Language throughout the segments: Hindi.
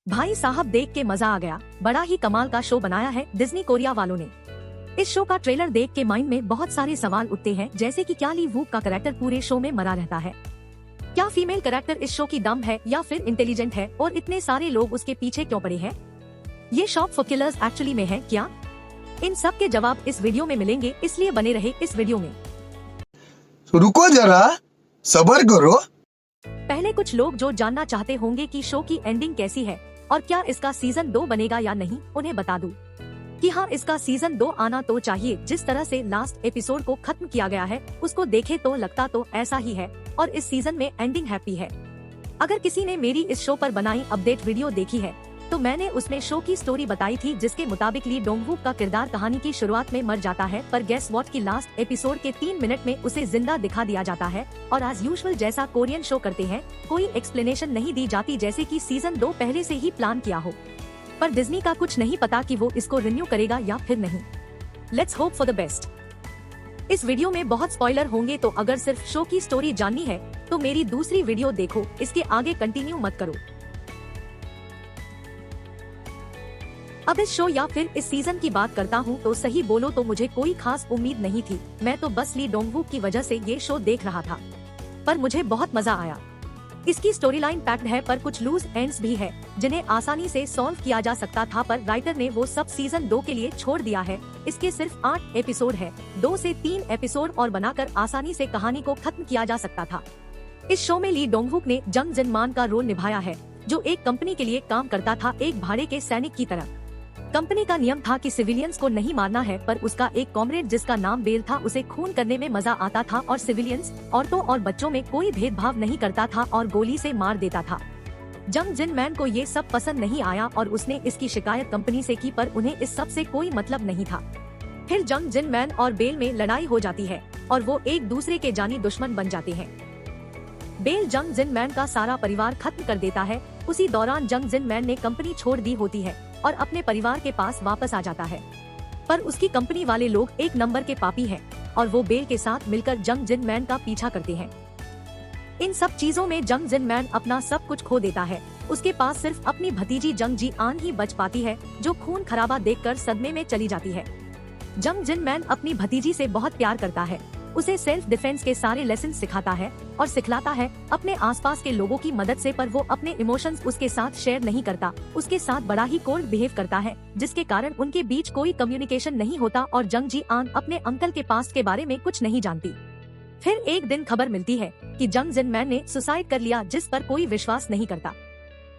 भाई साहब देख के मजा आ गया। बड़ा ही कमाल का शो बनाया है डिज्नी कोरिया वालों ने। इस शो का ट्रेलर देख के माइंड में बहुत सारे सवाल उठते हैं, जैसे कि क्या ली वूक का कैरेक्टर पूरे शो में मरा रहता है? क्या फीमेल कैरेक्टर इस शो की डम है या फिर इंटेलिजेंट है और इतने सारे लोग उसके पीछे क्यों पड़े हैं? ये शॉप फॉर किलर्स एक्चुअली में है क्या? इन सब के जवाब इस वीडियो में मिलेंगे, इसलिए बने रहे इस वीडियो में। रुको जरा, सब्र करो। पहले कुछ लोग जो जानना चाहते होंगे कि शो की एंडिंग कैसी है और क्या इसका सीजन 2 बनेगा या नहीं, उन्हें बता दूं कि हाँ, इसका सीजन 2 आना तो चाहिए। जिस तरह से लास्ट एपिसोड को खत्म किया गया है उसको देखे तो लगता तो ऐसा ही है और इस सीजन में एंडिंग हैप्पी है। अगर किसी ने मेरी इस शो पर बनाई अपडेट वीडियो देखी है तो मैंने उसमें शो की स्टोरी बताई थी, जिसके मुताबिक ली डोंगवूक का किरदार कहानी की शुरुआत में मर जाता है, पर गेस व्हाट की लास्ट एपिसोड के 3 मिनट में उसे जिंदा दिखा दिया जाता है और एज यूजुअल जैसा कोरियन शो करते हैं कोई एक्सप्लेनेशन नहीं दी जाती, जैसे कि सीजन 2 पहले से ही प्लान किया हो। पर डिज्नी का कुछ नहीं पता कि वो इसको रिन्यू करेगा या फिर नहीं। Let's hope for the best. इस वीडियो में बहुत स्पॉइलर होंगे, तो अगर सिर्फ शो की स्टोरी जाननी है तो मेरी दूसरी वीडियो देखो, इसके आगे कंटिन्यू मत करो। अब इस शो या फिर इस सीजन की बात करता हूँ तो सही बोलो तो मुझे कोई खास उम्मीद नहीं थी। मैं तो बस ली डोंगवूक की वजह से ये शो देख रहा था, पर मुझे बहुत मजा आया। इसकी स्टोरी लाइन पैक्ड है, पर कुछ लूज एंड्स भी है जिन्हें आसानी से सॉल्व किया जा सकता था, पर राइटर ने वो सब सीजन 2 के लिए छोड़ दिया है। इसके सिर्फ 8 एपिसोड है, 2 से 3 एपिसोड और बनाकर आसानी से कहानी को खत्म किया जा सकता था। इस शो में ली डोंगवूक ने जंग जिनमान का रोल निभाया है, जो एक कंपनी के लिए काम करता था, एक भाड़े के सैनिक की तरह। कंपनी का नियम था कि सिविलियंस को नहीं मारना है, पर उसका एक कॉमरेड जिसका नाम बेल था उसे खून करने में मजा आता था और सिविलियंस, औरतों और बच्चों में कोई भेदभाव नहीं करता था और गोली से मार देता था। जंग जिनमैन को ये सब पसंद नहीं आया और उसने इसकी शिकायत कंपनी से की, पर उन्हें इस सब से कोई मतलब नहीं था। फिर जंग जिनमैन और बेल में लड़ाई हो जाती है और वो एक दूसरे के जानी दुश्मन बन जाते हैं। बेल जंग जिनमैन का सारा परिवार खत्म कर देता है। उसी दौरान जंग जिनमैन ने कंपनी छोड़ दी होती है और अपने परिवार के पास वापस आ जाता है, पर उसकी कंपनी वाले लोग एक नंबर के पापी हैं और वो बेल के साथ मिलकर जंग जिनमैन का पीछा करते हैं। इन सब चीजों में जंग जिनमैन अपना सब कुछ खो देता है। उसके पास सिर्फ अपनी भतीजी जंग जी आन ही बच पाती है, जो खून खराबा देखकर सदमे में चली जाती है। जंग जिनमैन अपनी भतीजी से बहुत प्यार करता है, उसे सेल्फ डिफेंस के सारे लेसन सिखाता है और सिखलाता है अपने आसपास के लोगों की मदद से, पर वो अपने इमोशंस उसके साथ शेयर नहीं करता। उसके साथ बड़ा ही कोल्ड बिहेव करता है, जिसके कारण उनके बीच कोई कम्युनिकेशन नहीं होता और जंग जी आन अपने अंकल के पास्ट के बारे में कुछ नहीं जानती। फिर एक दिन खबर मिलती है कि जंग जिनमैन ने सुसाइड कर लिया, जिस पर कोई विश्वास नहीं करता,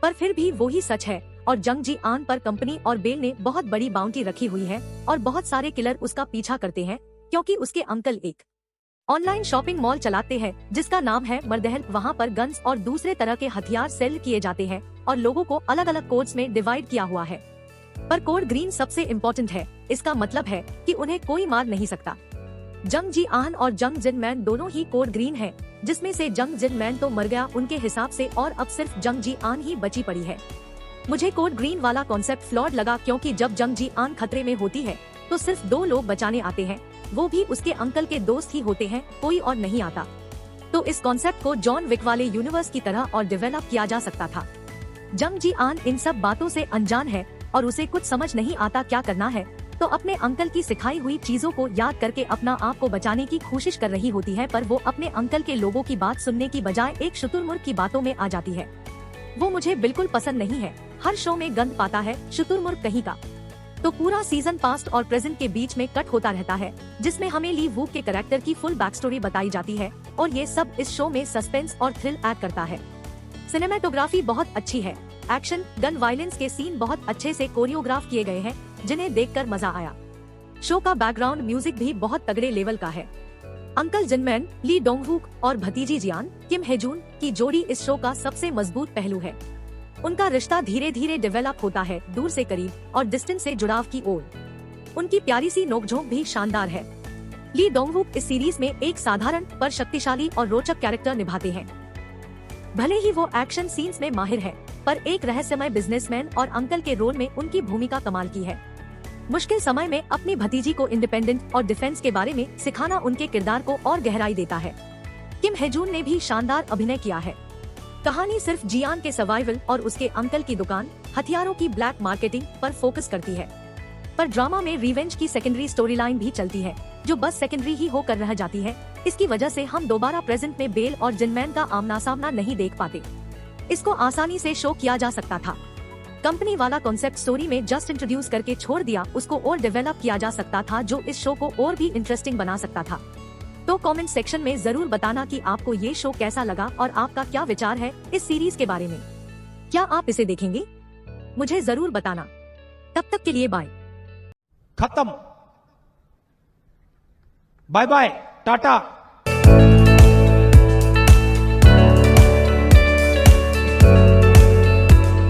पर फिर भी वो ही सच है और जंग जी आन पर कंपनी और बेल ने बहुत बड़ी बाउंटी रखी हुई है और बहुत सारे किलर उसका पीछा करते हैं, क्योंकि उसके अंकल एक ऑनलाइन शॉपिंग मॉल चलाते हैं जिसका नाम है मर्दहल। वहाँ पर गन्स और दूसरे तरह के हथियार सेल किए जाते हैं और लोगों को अलग अलग कोड्स में डिवाइड किया हुआ है, पर कोड ग्रीन सबसे इम्पोर्टेंट है। इसका मतलब है कि उन्हें कोई मार नहीं सकता। जंग जी आन और जंग जिनमैन दोनों ही कोड ग्रीन है, जिसमें से जंग जिनमैन तो मर गया उनके हिसाब से और अब सिर्फ जंग जी आन ही बची पड़ी है। मुझे कोड ग्रीन वाला कॉन्सेप्ट फ्लॉड लगा, क्योंकि जब जंग जी आन खतरे में होती है तो सिर्फ 2 लोग बचाने आते हैं, वो भी उसके अंकल के दोस्त ही होते हैं, कोई और नहीं आता। तो इस कॉन्सेप्ट को जॉन विक वाले यूनिवर्स की तरह और डेवलप किया जा सकता था। जंग जी आन इन सब बातों से अनजान है और उसे कुछ समझ नहीं आता क्या करना है, तो अपने अंकल की सिखाई हुई चीजों को याद करके अपना आप को बचाने की कोशिश कर रही होती है, पर वो अपने अंकल के लोगों की बात सुनने की बजाय एक शुतुरमुर्ग की बातों में आ जाती है। वो मुझे बिल्कुल पसंद नहीं है। हर शो में गंद पाता है शुतुरमुर्ग कहीं का। तो पूरा सीजन पास्ट और प्रेजेंट के बीच में कट होता रहता है, जिसमें हमें ली वूक के कैरेक्टर की फुल बैक स्टोरी बताई जाती है और ये सब इस शो में सस्पेंस और थ्रिल ऐड करता है। सिनेमेटोग्राफी बहुत अच्छी है, एक्शन गन वायलेंस के सीन बहुत अच्छे से कोरियोग्राफ किए गए हैं, जिन्हें देखकर मजा आया। शो का बैकग्राउंड म्यूजिक भी बहुत तगड़े लेवल का है। अंकल जिनमैन, ली डोंगवूक और भतीजी जियान किम हेजून की जोड़ी इस शो का सबसे मजबूत पहलू है। उनका रिश्ता धीरे धीरे डेवलप होता है, दूर से करीब और डिस्टेंस से जुड़ाव की ओर। उनकी प्यारी सी नोकझोंक भी शानदार है। ली डोंगवूक इस सीरीज में एक साधारण पर शक्तिशाली और रोचक कैरेक्टर निभाते हैं। भले ही वो एक्शन सीन्स में माहिर है, पर एक रहस्यमय बिजनेसमैन और अंकल के रोल में उनकी भूमिका कमाल की है। मुश्किल समय में अपनी भतीजी को इंडिपेंडेंट और डिफेंस के बारे में सिखाना उनके किरदार को और गहराई देता है। किम हेजून ने भी शानदार अभिनय किया है। कहानी सिर्फ जियान के सर्वाइवल और उसके अंकल की दुकान हथियारों की ब्लैक मार्केटिंग पर फोकस करती है, पर ड्रामा में रिवेंज की सेकेंडरी स्टोरी लाइन भी चलती है, जो बस सेकेंडरी ही होकर रह जाती है। इसकी वजह से हम दोबारा प्रेजेंट में बेल और जिनमैन का आमना सामना नहीं देख पाते। इसको आसानी से शो किया जा सकता था। कंपनी वाला कॉन्सेप्ट स्टोरी में जस्ट इंट्रोड्यूस करके छोड़ दिया, उसको और डेवलप किया जा सकता था, जो इस शो को और भी इंटरेस्टिंग बना सकता था। तो कमेंट सेक्शन में जरूर बताना कि आपको ये शो कैसा लगा और आपका क्या विचार है इस सीरीज के बारे में। क्या आप इसे देखेंगे? मुझे जरूर बताना। तब तक के लिए बाय। खत्म। Bye bye, Tata.